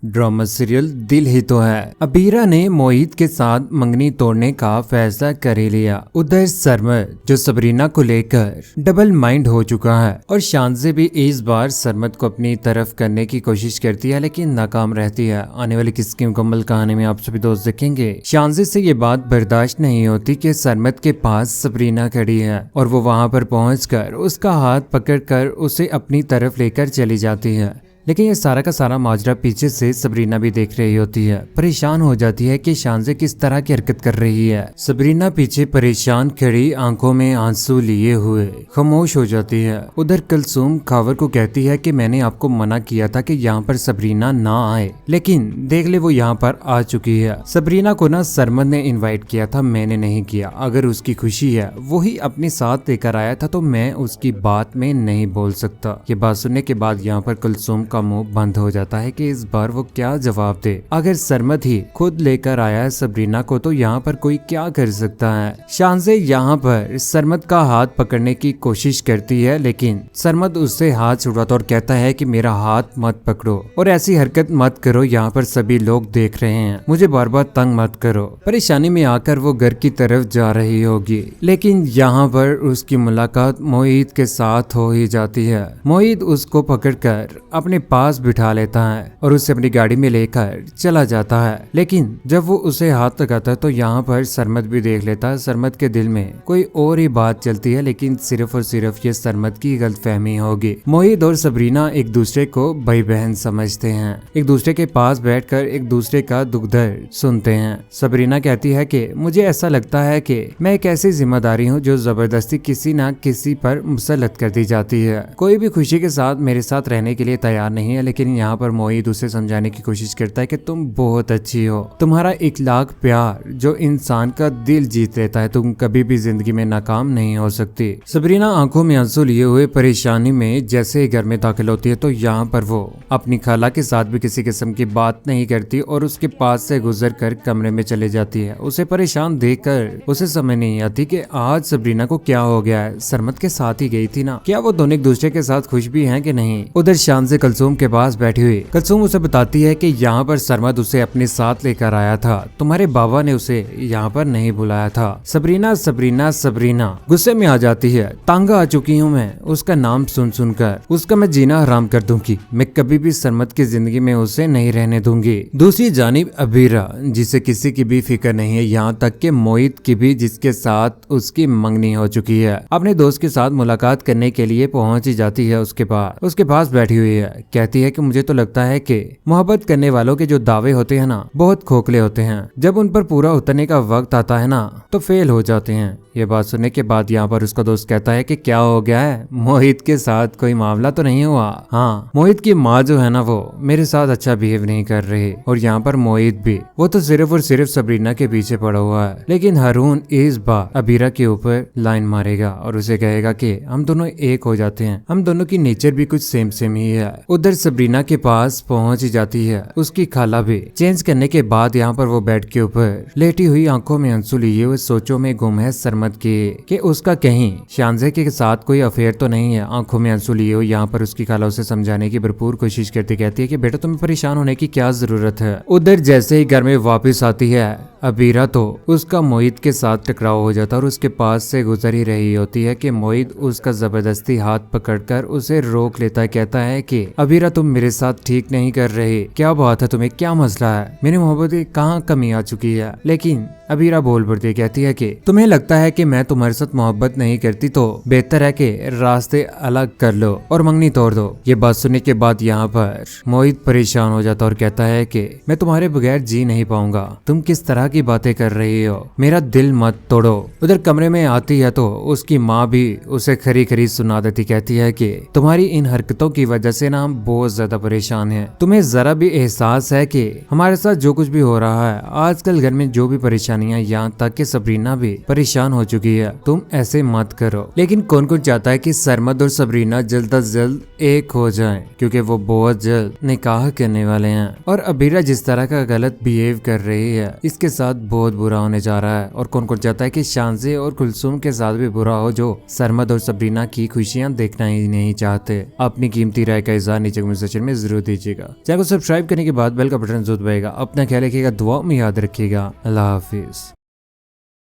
Drama serial दिल ही तो है। अबीरा ने मोहित के साथ मंगनी तोड़ने का फैसला कर ही लिया। उधर सरमद जो सबरीना को लेकर डबल माइंड हो चुका है और शानज़े भी इस बार सरमद को अपनी तरफ करने की कोशिश करती है लेकिन नाकाम रहती है। आने वाली किसकी मुकम्मल कहानी में आप सभी दोस्त देखेंगे। शानज़े से ये बात बर्दाश्त नहीं होती कि सरमद के पास सबरीना खड़ी है और वो वहां पर पहुंचकर उसका हाथ पकड़कर उसे अपनी तरफ लेकर चली जाती है। लेकिन ये सारा का सारा माजरा पीछे से सबरीना भी देख रही होती है। परेशान हो जाती है कि शानज़े किस तरह की हरकत कर रही है। सबरीना पीछे परेशान खड़ी आंखों में आंसू लिए हुए खामोश हो जाती है। उधर कुलसूम खावर को कहती है कि मैंने आपको मना किया था कि यहाँ पर सबरीना ना आए, लेकिन देख ले वो यहाँ पर आ चुकी है। सबरीना को ना सरमद ने इन्वाइट किया था, मैंने नहीं किया। अगर उसकी खुशी है वो ही अपने साथ लेकर आया था तो मैं उसकी बात में नहीं बोल सकता। ये बात सुनने के बाद यहाँ पर कुलसूम का मुंह बंद हो जाता है कि इस बार वो क्या जवाब दे। अगर सरमद ही खुद लेकर आया है सबरीना को तो यहाँ पर कोई क्या कर सकता है। शानज़े यहाँ पर सरमद का हाथ पकड़ने की कोशिश करती है लेकिन सरमद उससे हाथ छुड़वाता और कहता है कि मेरा हाथ मत पकड़ो और ऐसी हरकत मत करो, यहाँ पर सभी लोग देख रहे हैं, मुझे बार बार तंग मत करो। परेशानी में आकर वो घर की तरफ जा रही होगी लेकिन यहाँ पर उसकी मुलाकात मोहित के साथ हो ही जाती है। मोहित उसको पकड़कर अपने पास बिठा लेता है और उसे अपनी गाड़ी में लेकर चला जाता है। लेकिन जब वो उसे हाथ लगाता है तो यहाँ पर सरमद भी देख लेता है। सरमद के दिल में कोई और ही बात चलती है लेकिन सिर्फ और सिर्फ ये सरमद की गलतफहमी होगी। मोहित और सबरीना एक दूसरे को भाई बहन समझते हैं, एक दूसरे के पास बैठकर एक दूसरे का दुख दर्द सुनते हैं। सबरीना कहती है कि मुझे ऐसा लगता है कि मैं एक ऐसी जिम्मेदारी हूँ जो जबरदस्ती किसी न किसी पर मुसल्लत कर दी जाती है। कोई भी खुशी के साथ मेरे साथ रहने के लिए तैयार नहीं है, लेकिन यहाँ पर मोहित उसे समझाने की कोशिश करता है कि तुम बहुत अच्छी हो, तुम्हारा इखलाक प्यार जो इंसान का दिल जीत लेता है, तुम कभी भी जिंदगी में नाकाम नहीं हो सकती। सबरीना आंखों में आंसू लिए हुए परेशानी में जैसे ही घर में दाखिल होती है तो यहाँ पर वो अपनी खाला के साथ भी किसी किस्म की बात नहीं करती और उसके पास से गुजर कर कमरे में चले जाती है। उसे परेशान देखकर उसे समझ नहीं आती कि आज सबरीना को क्या हो गया है। सरमद के साथ ही गई थी ना, क्या वो दोनों एक दूसरे के साथ खुश भी हैं कि नहीं। उधर शानज़े कुलसूम के पास बैठी हुई कुलसूम उसे बताती है कि यहाँ पर सरमद उसे अपने साथ लेकर आया था, तुम्हारे बाबा ने उसे यहाँ पर नहीं बुलाया था। सबरीना सबरीना सबरीना गुस्से में आ जाती है, तंग आ चुकी हूँ मैं उसका नाम सुन सुनकर, उसका मैं जीना हराम कर दूंगी, मैं कभी भी सरमद की जिंदगी में उसे नहीं रहने दूंगी। दूसरी जानिब अबीरा जिसे किसी की भी फिक्र नहीं है, यहाँ तक कि मोहित की भी, जिसके साथ उसकी मंगनी हो चुकी है, अपने दोस्त के साथ मुलाकात करने के लिए पहुंच ही जाती है। उसके पास बैठी हुई है, कहती है कि मुझे तो लगता है कि मोहब्बत करने वालों के जो दावे होते हैं ना बहुत खोखले होते हैं, जब उन पर पूरा उतरने का वक्त आता है ना तो फेल हो जाते हैं। ये बात सुनने के बाद यहाँ पर उसका दोस्त कहता है कि क्या हो गया है, मोहित के साथ कोई मामला तो नहीं हुआ। हाँ, मोहित की माँ जो है ना वो मेरे साथ अच्छा बिहेव नहीं कर रही और यहाँ पर मोहित भी, वो तो सिर्फ और सिर्फ सबरीना के पीछे पड़ा हुआ है। लेकिन हारून इस बार अबीरा के ऊपर लाइन मारेगा और उसे कहेगा कि हम दोनों एक हो जाते हैं, हम दोनों की नेचर भी कुछ सेम सेम ही है। उधर सबरीना के पास पहुंच ही जाती है उसकी खाला भी। चेंज करने के बाद यहाँ पर वो बेड के ऊपर लेटी हुई आंखों में आंसू लिए हुए सोचों में गुम है सरमद कि उसका कहीं शानज़े के साथ कोई अफेयर तो नहीं है। आंखों में आंसू लिए हुए यहाँ पर उसकी खाला उसे समझाने की भरपूर कोशिश करती, कहती है कि बेटा तुम्हें परेशान होने की क्या जरूरत है। उधर जैसे ही घर में वापस आती है अबीरा तो उसका मोहित के साथ टकराव हो जाता है और उसके पास से गुजर ही रही होती है कि मोहित उसका जबरदस्ती हाथ पकड़कर उसे रोक लेता है। कहता है कि अबीरा तुम मेरे साथ ठीक नहीं कर रही, क्या बात है तुम्हें, क्या मसला है, मेरी मोहब्बत की कहाँ कमी आ चुकी है। लेकिन अबीरा बोल पड़ती, कहती है कि तुम्हें लगता है कि मैं तुम्हारे साथ मोहब्बत नहीं करती तो बेहतर है कि रास्ते अलग कर लो और मंगनी तोड़ दो। ये बात सुनने के बाद यहाँ पर मोहित परेशान हो जाता और कहता है कि मैं तुम्हारे बगैर जी नहीं पाऊंगा, तुम किस तरह की बातें कर रही हो, मेरा दिल मत तोड़ो। उधर कमरे में आती है तो उसकी माँ भी उसे खरी खरी सुना देती, कहती है कि तुम्हारी इन हरकतों की वजह से ना हम बहुत ज्यादा परेशान हैं, तुम्हें जरा भी एहसास है कि हमारे साथ जो कुछ भी हो रहा है आजकल घर में, जो भी परेशानियां, यहाँ तक कि सबरीना भी परेशान हो चुकी है, तुम ऐसे मत करो। लेकिन कौन कौन चाहता है कि सरमद और सबरीना जल्द अज जल्द एक हो जाएं, क्योंकि वो बहुत जल्द निकाह करने वाले हैं। और अबीरा जिस तरह का गलत बिहेव कर रही है इसके साथ बहुत बुरा होने जा रहा है और कौन कौन चाहता है कि शानजे और कुलसुम के साथ भी बुरा हो, जो सरमद और सबरीना की खुशियां देखना ही नहीं चाहते। अपनी कीमती राय का इज़हार नीचे कमेंट सेक्शन में जरूर दीजिएगा। चैनल को सब्सक्राइब करने के बाद बेल का बटन जरूर दबाएगा। अपना ख्याल रखिएगा, दुआ में याद रखिएगा। अल्लाह हाफिज।